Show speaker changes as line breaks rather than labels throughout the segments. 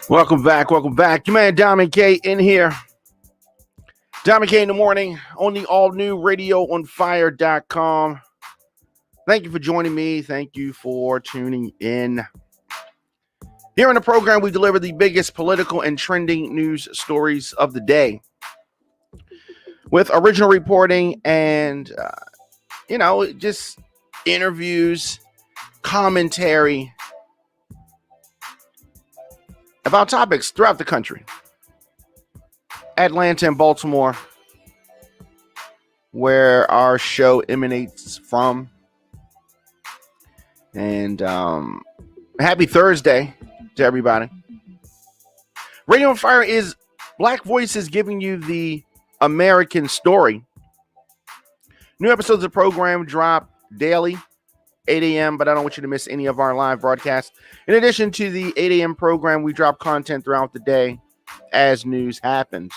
Welcome back. Your man Diamond K in here. Diamond K in the morning on the all-new radioonfire.com. Thank you for joining me. Thank you for tuning in. Here in the program, we deliver the biggest political and trending news stories of the day with original reporting and, just interviews, commentary about topics throughout the country. Atlanta and Baltimore, where our show emanates from. And happy Thursday to everybody. Radio on Fire is Black voices giving you the American story. New episodes of the program drop daily, 8 a.m., but I don't want you to miss any of our live broadcasts. In addition to the 8 a.m. program, we drop content throughout the day as news happens.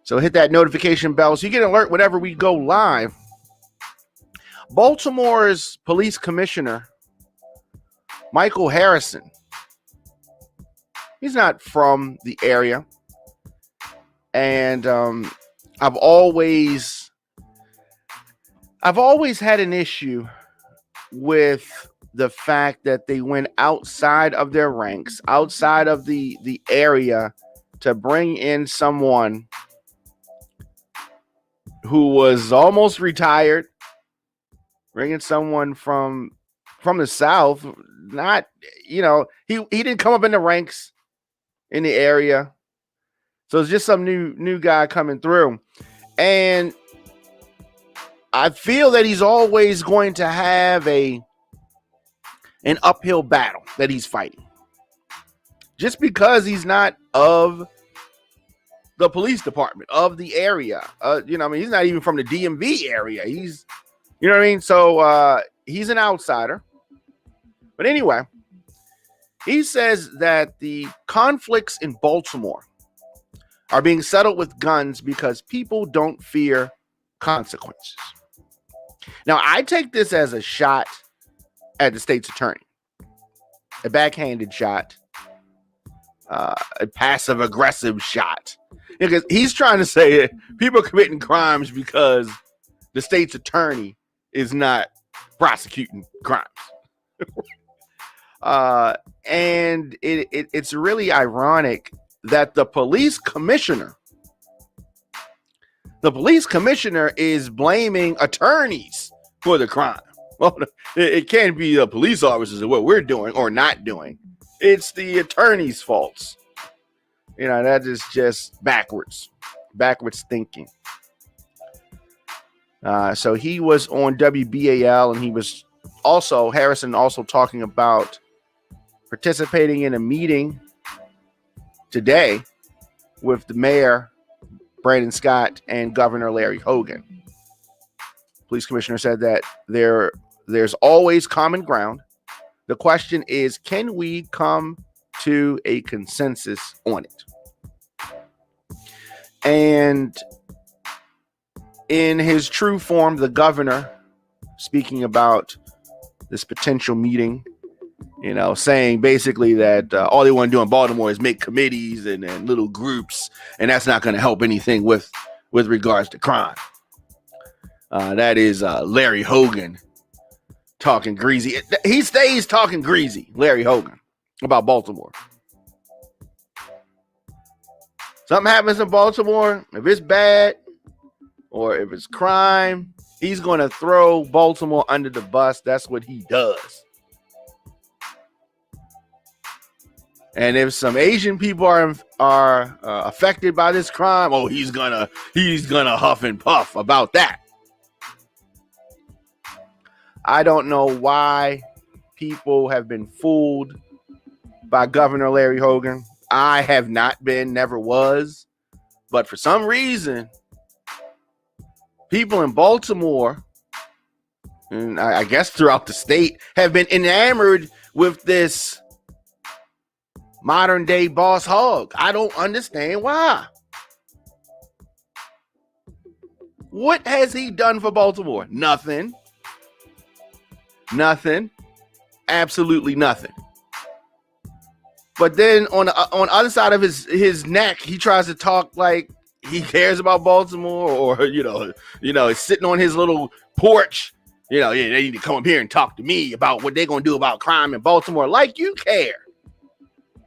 So hit that notification bell so you get an alert whenever we go live. Baltimore's Police Commissioner, Michael Harrison, he's not from the area. And I've always had an issue with the fact that they went outside of their ranks, outside of the area to bring in someone who was almost retired, bringing someone from the South. Not, he didn't come up in the ranks in the area. So it's just some new guy coming through. And I feel that he's always going to have an uphill battle that he's fighting. Just because he's not of the police department, of the area. He's not even from the DMV area. He's, So he's an outsider. But anyway, he says that the conflicts in Baltimore are being settled with guns because people don't fear consequences. Now, I take this as a shot at the state's attorney, a backhanded shot, a passive-aggressive shot, because he's trying to say that people are committing crimes because the state's attorney is not prosecuting crimes. And it's really ironic that the police commissioner is blaming attorneys for the crime. Well, it can't be the police officers of what we're doing or not doing. It's the attorney's faults. That is just backwards thinking. So he was on WBAL, and he was Harrison also talking about participating in a meeting today with the mayor, Brandon Scott, and Governor Larry Hogan. Police commissioner said that there's always common ground. The question is, can we come to a consensus on it? And in his true form, the governor, speaking about this potential meeting, saying basically that all they want to do in Baltimore is make committees and little groups, and that's not going to help anything with regards to crime. That is Larry Hogan talking greasy. He stays talking greasy, Larry Hogan, about Baltimore. Something happens in Baltimore, if it's bad or if it's crime, he's going to throw Baltimore under the bus. That's what he does. And if some Asian people are affected by this crime, he's gonna huff and puff about that. I don't know why people have been fooled by Governor Larry Hogan. I have not been, never was. But for some reason, people in Baltimore, and I guess throughout the state, have been enamored with this modern day boss hog. I don't understand why. What has he done for Baltimore? Nothing. absolutely nothing. But then on the other side of his neck, he tries to talk like he cares about Baltimore, or he's sitting on his little porch. Yeah, they need to come up here and talk to me about what they're gonna do about crime in Baltimore. Like you care.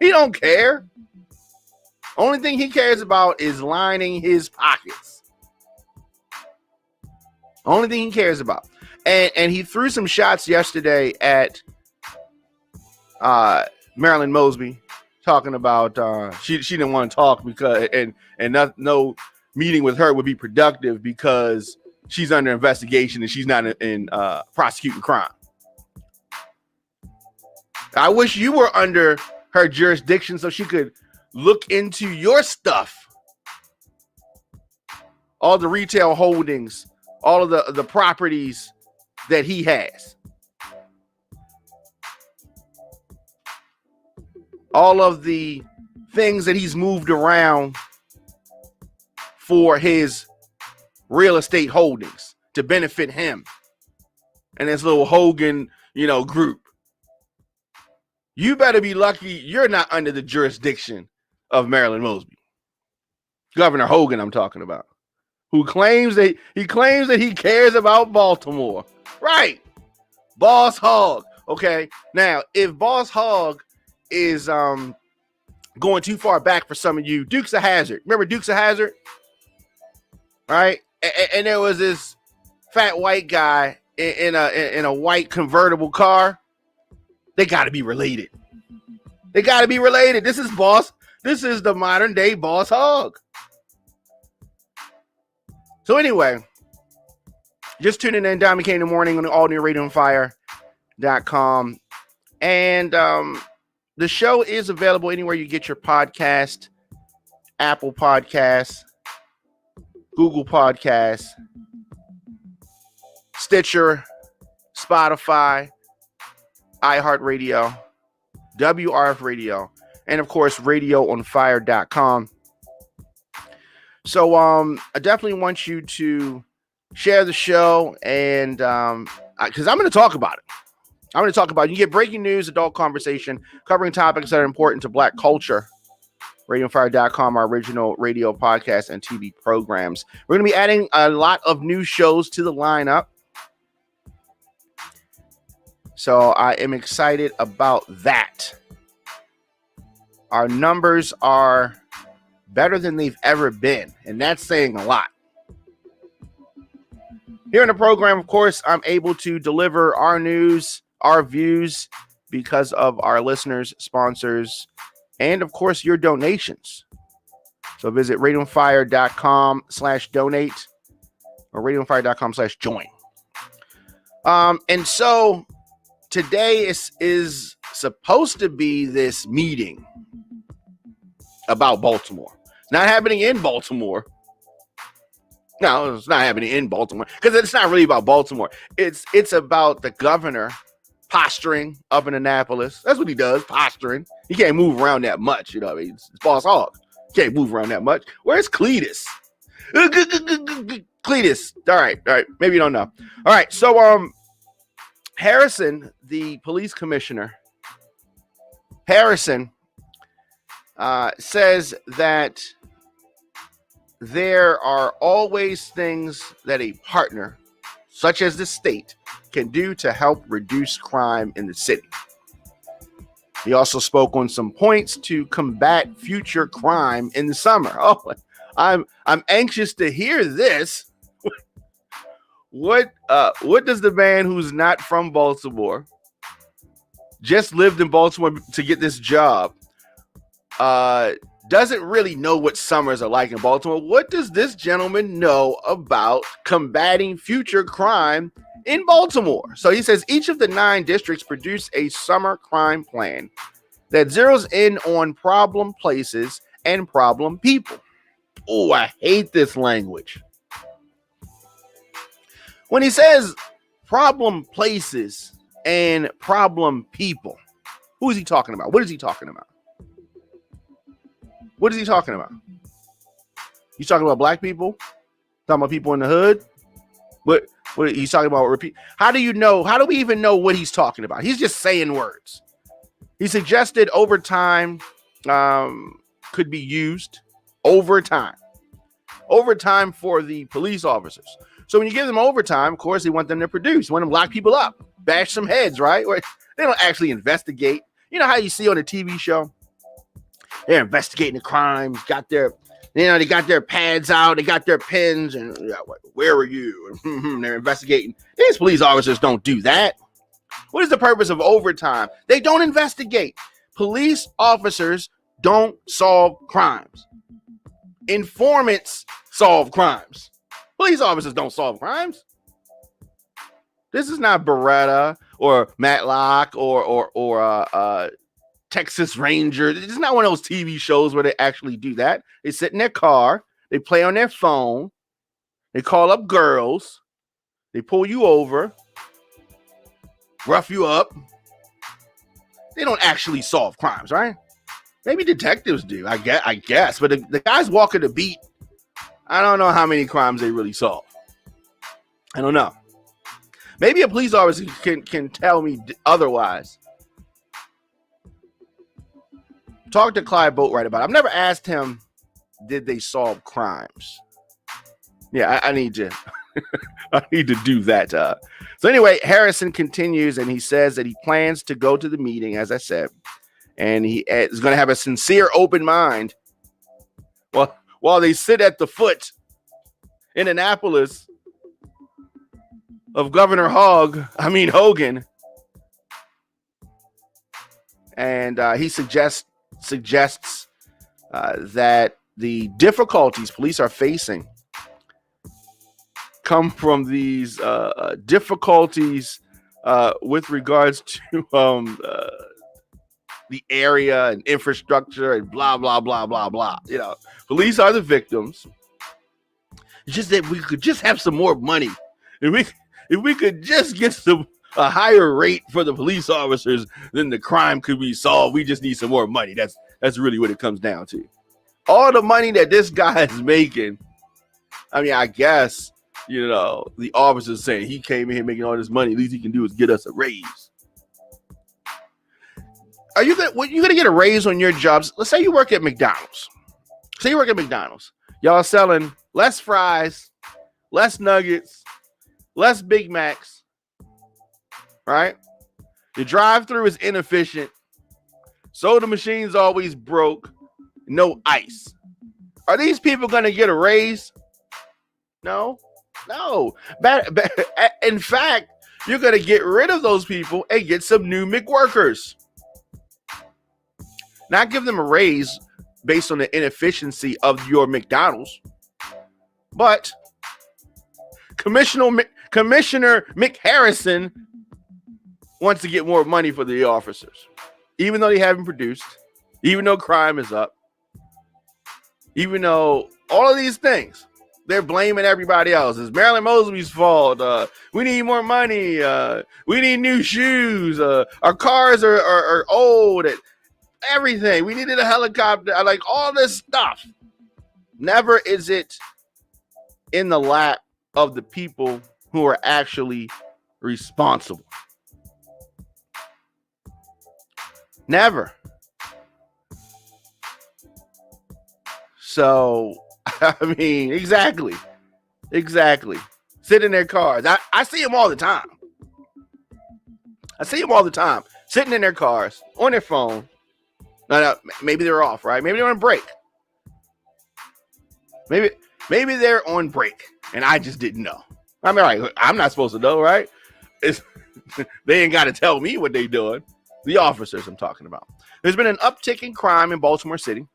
He don't care. Only thing he cares about is lining his pockets. Only thing he cares about. And he threw some shots yesterday at Marilyn Mosby, talking about she didn't want to talk because no meeting with her would be productive because she's under investigation and she's not in prosecuting crime. I wish you were under her jurisdiction so she could look into your stuff, all the retail holdings, all of the properties that he has, all of the things that he's moved around for his real estate holdings to benefit him and his little Hogan, group. You better be lucky you're not under the jurisdiction of Marilyn Mosby. Governor Hogan, I'm talking about, who claims that he cares about Baltimore. Right. Boss Hog. Okay. Now, if Boss Hog is going too far back for some of you, Dukes of Hazzard. Remember Dukes of Hazzard? Right? And there was this fat white guy in a white convertible car. They got to be related. This is the modern day Boss Hog. So anyway, just tuning in, Don McCain in the morning on the all new radioandfire.com. And the show is available anywhere you get your podcast: Apple Podcasts, Google Podcasts, Stitcher, Spotify, iHeartRadio, WRF Radio, and of course, radioonfire.com. So I definitely want you to share the show, and because I'm going to talk about it. You get breaking news, adult conversation, covering topics that are important to Black culture. RadioFire.com, our original radio podcast and TV programs. We're going to be adding a lot of new shows to the lineup. So I am excited about that. Our numbers are better than they've ever been, and that's saying a lot. Here in the program, of course, I'm able to deliver our news, our views, because of our listeners, sponsors, and of course, your donations. So visit radioonfire.com/donate or radioonfire.com/join. And so today is supposed to be this meeting about Baltimore. It's not happening in Baltimore. No, it's not happening in Baltimore because it's not really about Baltimore. It's about the governor posturing up in Annapolis. That's what he does, posturing. He can't move around that much, It's Boss Hog. Can't move around that much. Where's Cletus? Cletus. All right. Maybe you don't know. All right. So, Harrison, the police commissioner, Harrison says that there are always things that a partner, such as the state, can do to help reduce crime in the city. He also spoke on some points to combat future crime in the summer. Oh, I'm anxious to hear this. What does the man who's not from Baltimore, just lived in Baltimore to get this job, doesn't really know what summers are like in Baltimore? What does this gentleman know about combating future crime in Baltimore? So he says each of the 9 districts produce a summer crime plan that zeroes in on problem places and problem people. Oh, I hate this language. When he says problem places and problem people, who is he talking about? What is he talking about? What is he talking about? He's talking about black people? Talking about people in the hood? But What he's talking about? Repeat. How do you know? How do we even know what he's talking about? He's just saying words. He suggested overtime could be used. Overtime for the police officers. So when you give them overtime, of course, they want them to produce. You want them to lock people up, bash some heads, right? Where they don't actually investigate. You know how you see on a TV show? They're investigating the crimes, they got their pads out, they got their pens, and where were you? They're investigating. These police officers don't do that. What is the purpose of overtime? They don't investigate. Police officers don't solve crimes. Informants solve crimes. Police officers don't solve crimes. This is not Beretta or Matlock or Texas Ranger. It's not one of those TV shows where they actually do that. They sit in their car, they play on their phone, they call up girls, they pull you over, rough you up. They don't actually solve crimes, right? Maybe detectives do, I guess. But the guys walking the beat, I don't know how many crimes they really solve. I don't know. Maybe a police officer can tell me otherwise. Talk to Clyde Boatwright about it. I've never asked him, did they solve crimes? Yeah, I need to. I need to do that. So anyway, Harrison continues, and he says that he plans to go to the meeting, as I said, and he is going to have a sincere, open mind while they sit at the foot in Annapolis of Governor Hogan. And he suggests that the difficulties police are facing come from these difficulties with regards to the area and infrastructure and blah, blah, blah, blah, blah. You know, police are the victims. It's just that we could just have some more money. If we could just get a higher rate for the police officers, then the crime could be solved. We just need some more money. That's really what it comes down to. All the money that this guy is making, I mean, I guess, you know, the officer's saying he came in here making all this money. At least he can do is get us a raise. Are you gonna get a raise on your jobs? Let's say you work at McDonald's. Y'all selling less fries, less nuggets, less Big Macs, right? The drive-through is inefficient. Soda machine's always broke. No ice. Are these people gonna get a raise? No. In fact, you're gonna get rid of those people and get some new McWorkers. Not give them a raise based on the inefficiency of your McDonald's, but Commissioner Mick Harrison wants to get more money for the officers, even though they haven't produced, even though crime is up, even though all of these things, they're blaming everybody else. It's Marilyn Mosby's fault. We need more money. We need new shoes. Our cars are old. Everything. We needed a helicopter. Like all this stuff. Never is it in the lap of the people who are actually responsible. Never. So, I mean, exactly. Sit in their cars. I see them all the time. Sitting in their cars, on their phone. No, maybe they're off, right? Maybe they're on break. Maybe they're on break, and I just didn't know. I mean, right, I'm not supposed to know, right? They ain't got to tell me what they're doing. The officers I'm talking about. There's been an uptick in crime in Baltimore City.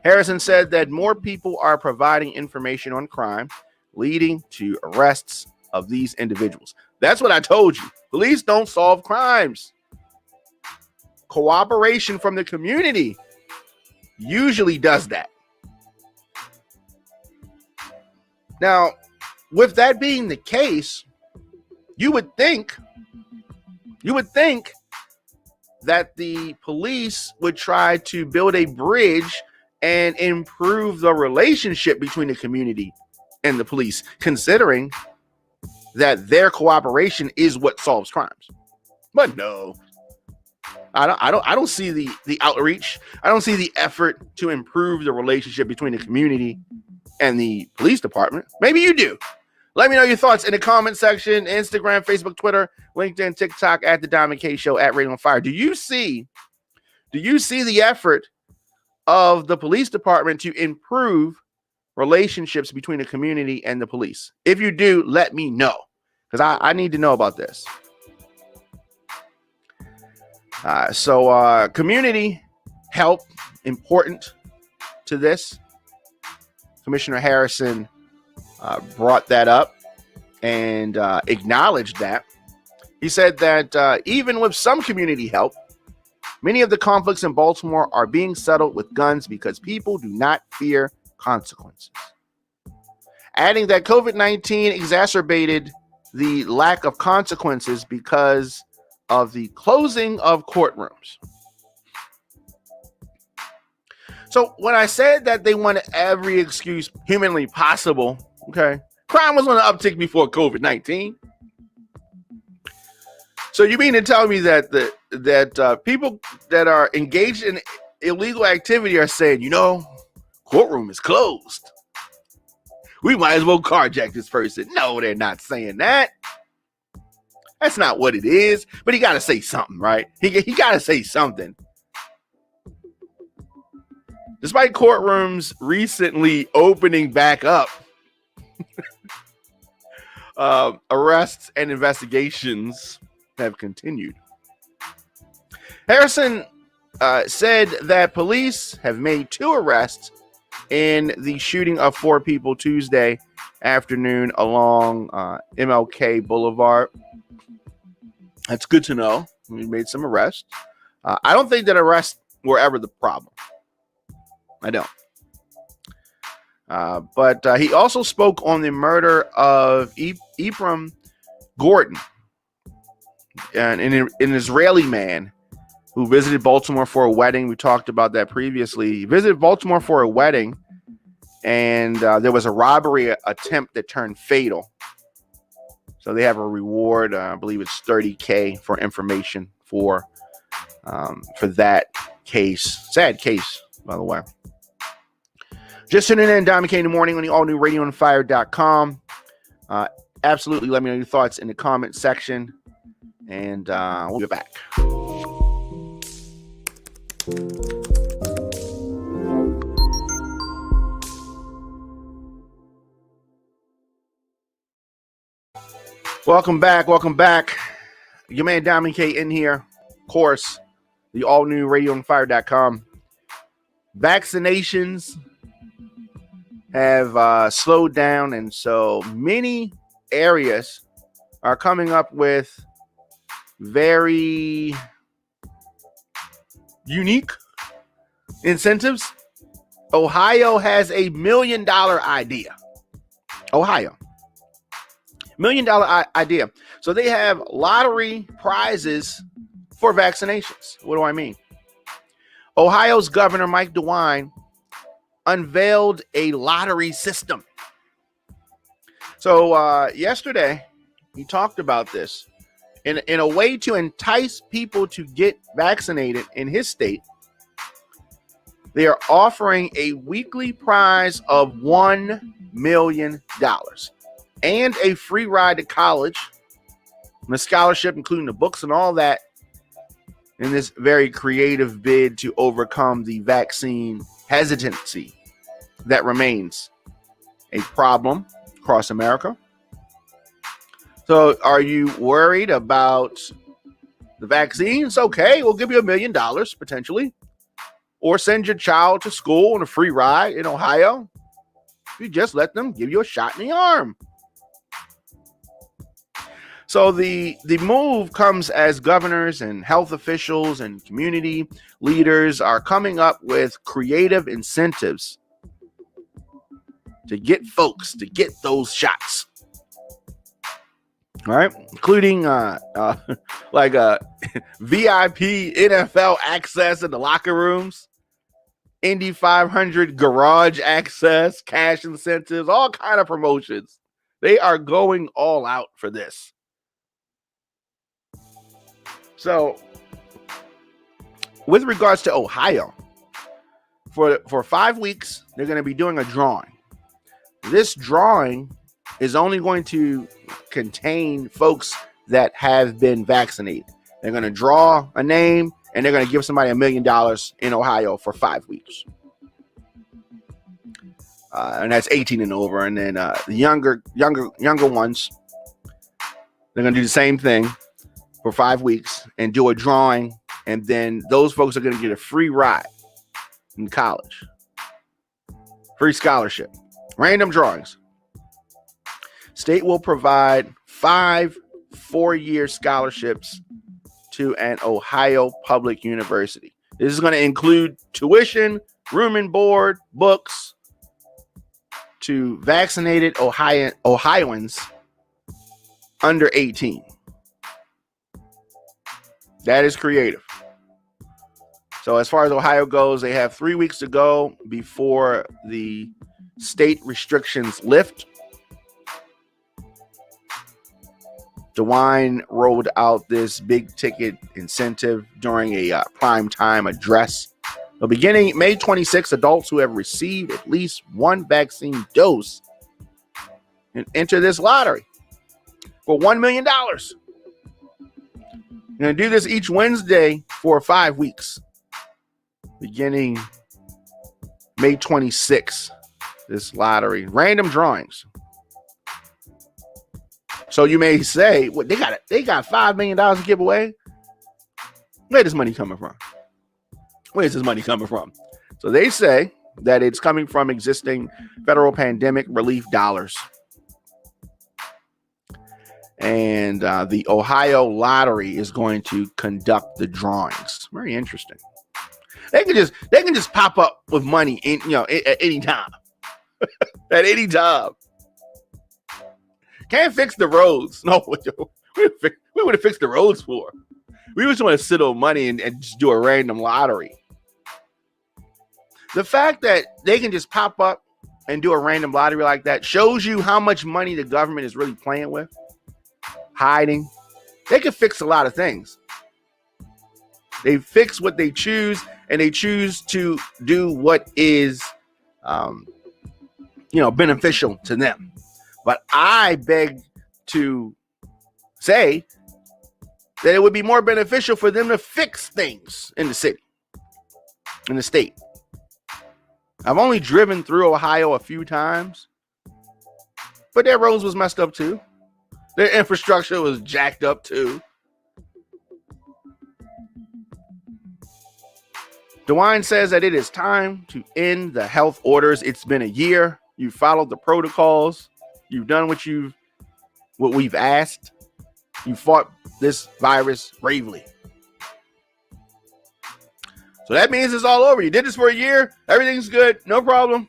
Harrison said that more people are providing information on crime, leading to arrests of these individuals. That's what I told you. Police don't solve crimes. Cooperation from the community usually does that. Now, with that being the case, you would think that the police would try to build a bridge and improve the relationship between the community and the police, considering that their cooperation is what solves crimes. But no, I don't see the outreach. I don't see the effort to improve the relationship between the community and the police department. Maybe you do. Let me know your thoughts in the comment section. Instagram, Facebook, Twitter, LinkedIn, TikTok, at the Diamond K Show, at Radio on Fire. Do you see the effort of the police department to improve relationships between the community and the police? If you do, let me know, because I need to know about this. So community help, important to this. Commissioner Harrison brought that up and acknowledged that. He said that even with some community help, many of the conflicts in Baltimore are being settled with guns because people do not fear consequences. Adding that COVID-19 exacerbated the lack of consequences because of the closing of courtrooms. So when I said that they wanted every excuse humanly possible, okay, crime was on the uptick before COVID-19. So you mean to tell me that people that are engaged in illegal activity are saying, courtroom is closed, we might as well carjack this person? No, they're not saying that. That's not what it is. But he got to say something, right? He got to say something. Despite courtrooms recently opening back up, arrests and investigations have continued. Harrison said that police have made 2 arrests in the shooting of 4 people Tuesday afternoon along MLK Boulevard. That's good to know. We made some arrests. I don't think that arrests were ever the problem. I don't. But he also spoke on the murder of Ephraim Gordon, an Israeli man who visited Baltimore for a wedding. We talked about that previously. He visited Baltimore for a wedding, and there was a robbery attempt that turned fatal. So they have a reward. I believe it's $30,000 for information for that case. Sad case, by the way. Just tuning in, Diamond K in the morning on the all-new radioonfire.com. Absolutely, let me know your thoughts in the comment section, and we'll be back. Welcome back. Your man Diamond K in here. Of course, the all-new radioonfire.com. Vaccinations have slowed down, and so many areas are coming up with very unique incentives. Ohio has a $1 million idea. Ohio. $1 million idea. So they have lottery prizes for vaccinations. What do I mean? Ohio's Governor Mike DeWine unveiled a lottery system. So yesterday, he talked about this. In a way to entice people to get vaccinated in his state, they are offering a weekly prize of $1 million and a free ride to college, and a scholarship, including the books and all that, in this very creative bid to overcome the vaccine hesitancy that remains a problem across America. So are you worried about the vaccines? Okay, we'll give you $1 million potentially, or send your child to school on a free ride in Ohio. You just let them give you a shot in the arm. So the move comes as governors and health officials and community leaders are coming up with creative incentives to get folks to get those shots. All right, including like VIP NFL access in the locker rooms, Indy 500 garage access, cash incentives, all kind of promotions. They are going all out for this. So, with regards to Ohio, for 5 weeks, they're going to be doing a drawing. This drawing is only going to contain folks that have been vaccinated. They're going to draw a name, and they're going to give somebody $1 million in Ohio for 5 weeks. And that's 18 and over. And then the younger ones, they're going to do the same thing for 5 weeks and do a drawing. And then those folks are going to get a free ride in college. Free scholarship. Random drawings. State will provide 5 4-year scholarships to an Ohio public university. This is going to include tuition, room and board, books to vaccinated Ohioans under 18. That is creative. So as far as Ohio goes, they have 3 weeks to go before the state restrictions lift. DeWine rolled out this big ticket incentive during a prime time address. So beginning May 26, adults who have received at least one vaccine dose and enter this lottery for $1 million. You're going to do this each Wednesday for 5 weeks. Beginning May 26, this lottery. Random drawings. So you may say, well, they got $5 million to give away. Where is this money coming from? Where's this money coming from? So they say that it's coming from existing federal pandemic relief dollars. And the Ohio lottery is going to conduct the drawings. Very interesting. They can just pop up with money at any time. At any time. Can't fix the roads. No, we would have fixed the roads for. We just want to sit on money and just do a random lottery. The fact that they can just pop up and do a random lottery like that shows you how much money the government is really playing with, hiding. They can fix a lot of things. They fix what they choose, and they choose to do what is, beneficial to them. But I beg to say that it would be more beneficial for them to fix things in the city, in the state. I've only driven through Ohio a few times, but their roads was messed up too. Their infrastructure was jacked up too. DeWine says that it is time to end the health orders. It's been a year. You followed the protocols. You've done what we've asked. You fought this virus bravely. So that means it's all over. You did this for a year. Everything's good. No problem.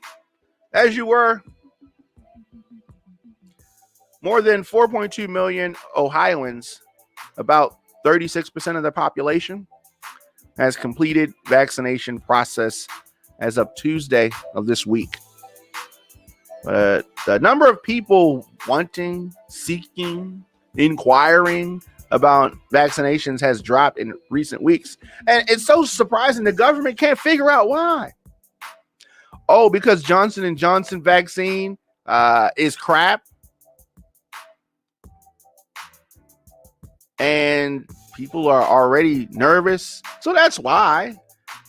As you were. More than 4.2 million Ohioans, about 36% of the population, has completed vaccination process as of Tuesday of this week. But the number of people wanting, seeking, inquiring about vaccinations has dropped in recent weeks. And it's so surprising the government can't figure out why. Oh, because Johnson & Johnson vaccine is crap. And people are already nervous. So that's why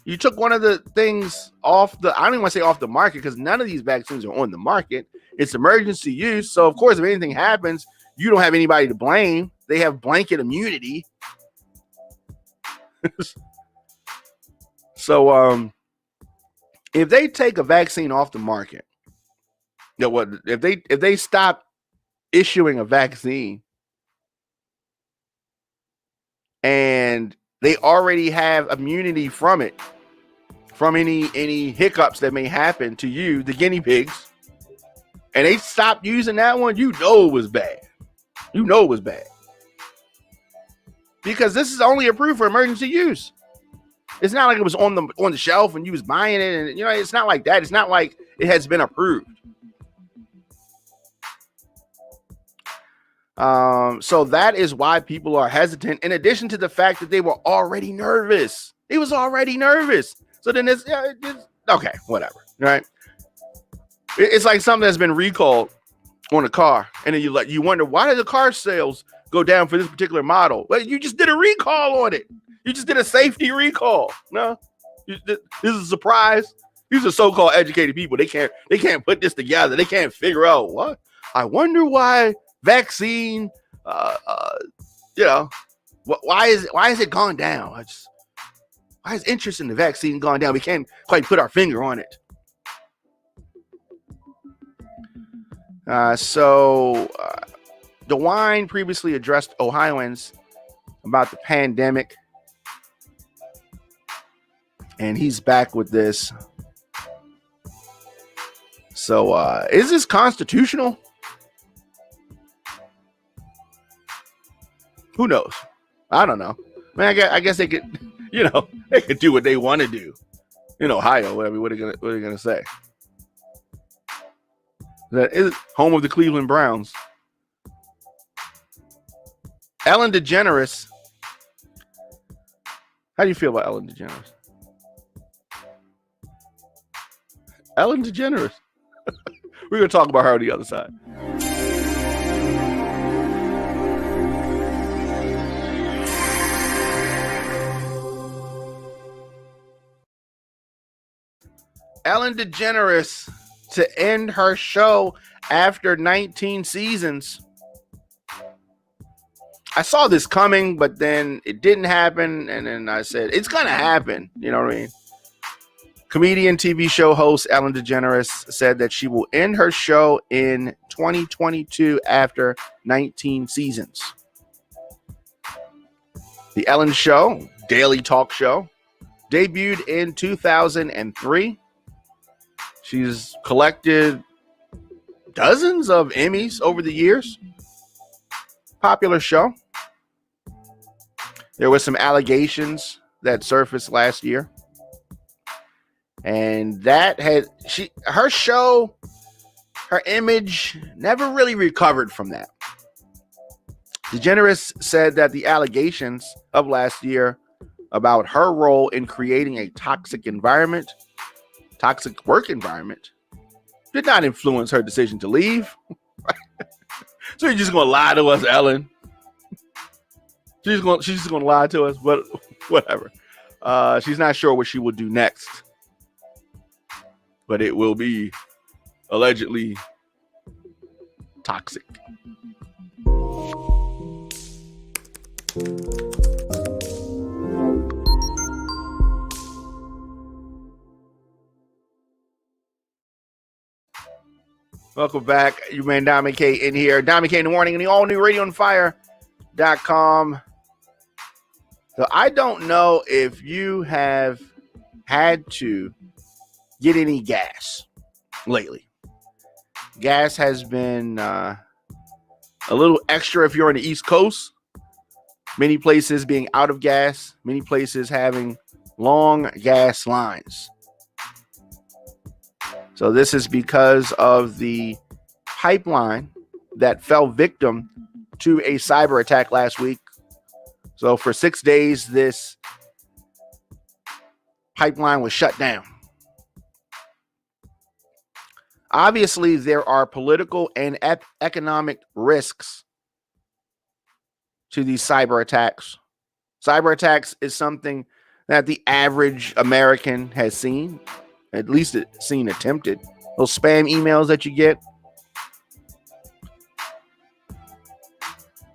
you took one of the things off I don't even want to say off the market, because none of these vaccines are on the market. It's emergency use. So, of course, if anything happens, you don't have anybody to blame. They have blanket immunity. So, if they take a vaccine off the market, if they stop issuing a vaccine and they already have immunity from it, from any hiccups that may happen to you, the guinea pigs, and they stopped using that one, you know it was bad. You know it was bad. Because this is only approved for emergency use. It's not like it was on the shelf and you was buying it, and it's not like that. It's not like it has been approved. So that is why people are hesitant. In addition to the fact that they were already nervous, he was already nervous. So then it's okay, whatever, right? It's like something that's been recalled on a car, and then you wonder, why did the car sales go down for this particular model? Well, you just did a recall on it. You just did a safety recall. No, this is a surprise. These are so-called educated people. They can't put this together. They can't figure out what. I wonder why vaccine. Why is it gone down? Why is interest in the vaccine gone down? We can't quite put our finger on it. DeWine previously addressed Ohioans about the pandemic, and he's back with this. So, is this constitutional? Who knows? I don't know. Man, I guess they could, they could do what they want to do in Ohio. What are they gonna say? That is home of the Cleveland Browns. Ellen DeGeneres. How do you feel about Ellen DeGeneres? Ellen DeGeneres. We're going to talk about her on the other side. Ellen DeGeneres to end her show after 19 seasons. I saw this coming, but then it didn't happen. And then I said, it's going to happen. You know what I mean? Comedian TV show host Ellen DeGeneres said that she will end her show in 2022 after 19 seasons. The Ellen Show, daily talk show, debuted in 2003. She's collected dozens of Emmys over the years. Popular show. There were some allegations that surfaced last year. And that her show, her image never really recovered from that. DeGeneres said that the allegations of last year about her role in creating a toxic work environment, did not influence her decision to leave. So you're just going to lie to us, Ellen? She's just going to lie to us, but whatever. She's not sure what she will do next. But it will be allegedly toxic. Welcome back. Your man Diamond K in here. Diamond K in the morning, and the all new radioonfire.com. So I don't know if you have had to get any gas lately. Gas has been a little extra if you're on the East Coast. Many places being out of gas. Many places having long gas lines. So this is because of the pipeline that fell victim to a cyber attack last week. So for 6 days, this pipeline was shut down. Obviously, there are political and economic risks to these cyber attacks. Cyber attacks is something that the average American has seen, at least seen attempted. Those spam emails that you get,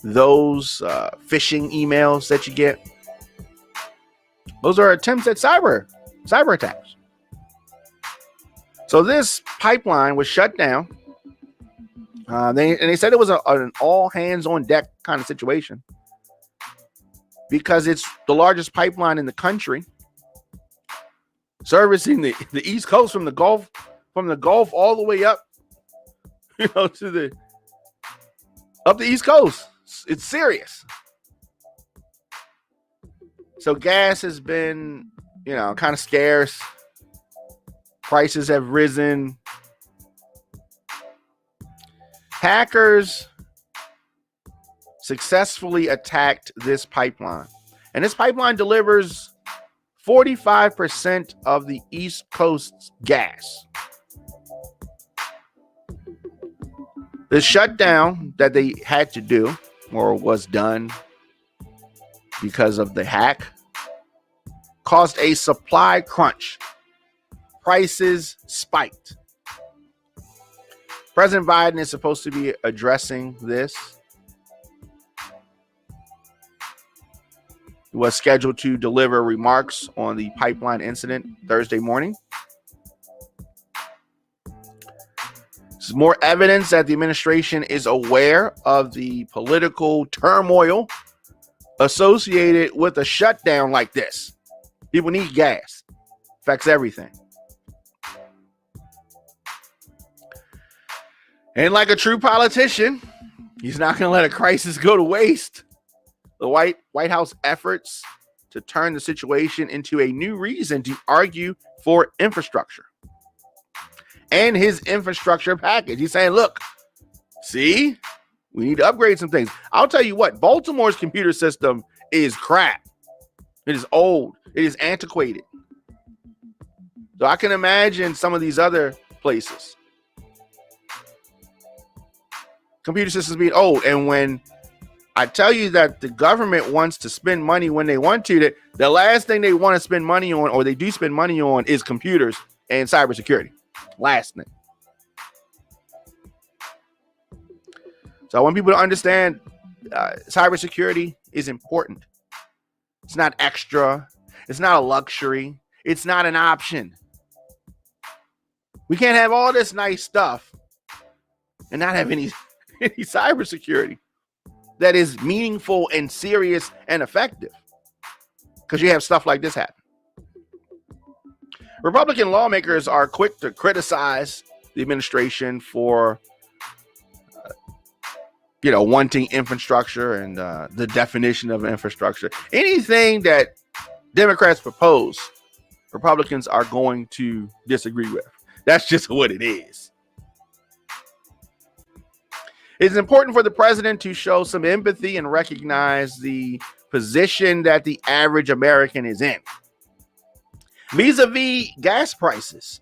those phishing emails that you get, those are attempts at cyber attacks. So this pipeline was shut down. They said it was an all hands on deck kind of situation because it's the largest pipeline in the country, servicing the East Coast from the Gulf all the way up, to up the East Coast. It's serious. So gas has been, kind of scarce. Prices have risen. Hackers successfully attacked this pipeline. And this pipeline delivers 45% of the East Coast's gas. The shutdown that they had to do, or was done because of the hack, caused a supply crunch. Prices spiked. President Biden is supposed to be addressing this. He was scheduled to deliver remarks on the pipeline incident Thursday morning. This is more evidence that the administration is aware of the political turmoil associated with a shutdown like this. People need gas. Affects everything. And like a true politician, he's not going to let a crisis go to waste. The White House efforts to turn the situation into a new reason to argue for infrastructure and his infrastructure package. He's saying, look, see, we need to upgrade some things. I'll tell you what, Baltimore's computer system is crap. It is old. It is antiquated. So I can imagine some of these other places. Computer systems being old. And when I tell you that the government wants to spend money when they want to, that the last thing they want to spend money on, or they do spend money on, is computers and cybersecurity. Last thing. So I want people to understand cybersecurity is important. It's not extra. It's not a luxury. It's not an option. We can't have all this nice stuff and not have any cybersecurity that is meaningful and serious and effective, because you have stuff like this happen. Republican lawmakers are quick to criticize the administration for wanting infrastructure and the definition of infrastructure. Anything that Democrats propose, Republicans are going to disagree with. That's just what it is. It's important for the president to show some empathy and recognize the position that the average American is in vis-a-vis gas prices.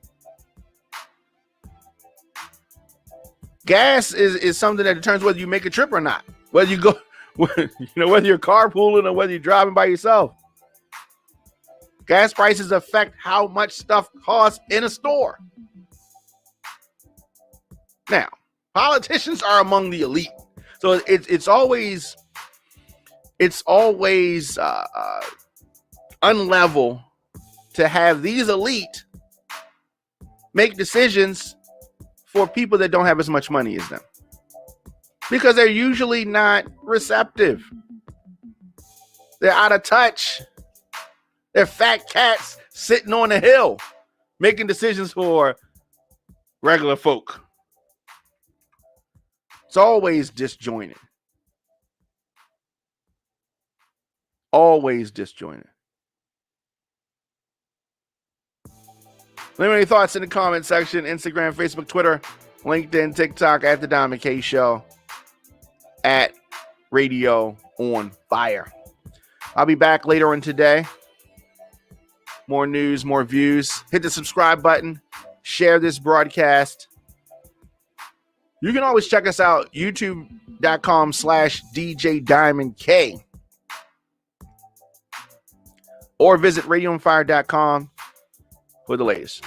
Gas is something that determines whether you make a trip or not, whether you go, whether you're carpooling or whether you're driving by yourself. Gas prices affect how much stuff costs in a store. Now, politicians are among the elite, so it's always unlevel to have these elite make decisions for people that don't have as much money as them, because they're usually not receptive. They're out of touch. They're fat cats sitting on a hill making decisions for regular folk. It's always disjointed. Always disjointed. Let me know your thoughts in the comment section. Instagram, Facebook, Twitter, LinkedIn, TikTok, at The Diamond K Show, at Radio on Fire. I'll be back later on today. More news, more views. Hit the subscribe button. Share this broadcast. You can always check us out, youtube.com/DJ Diamond K, or visit radioonfire.com for the latest.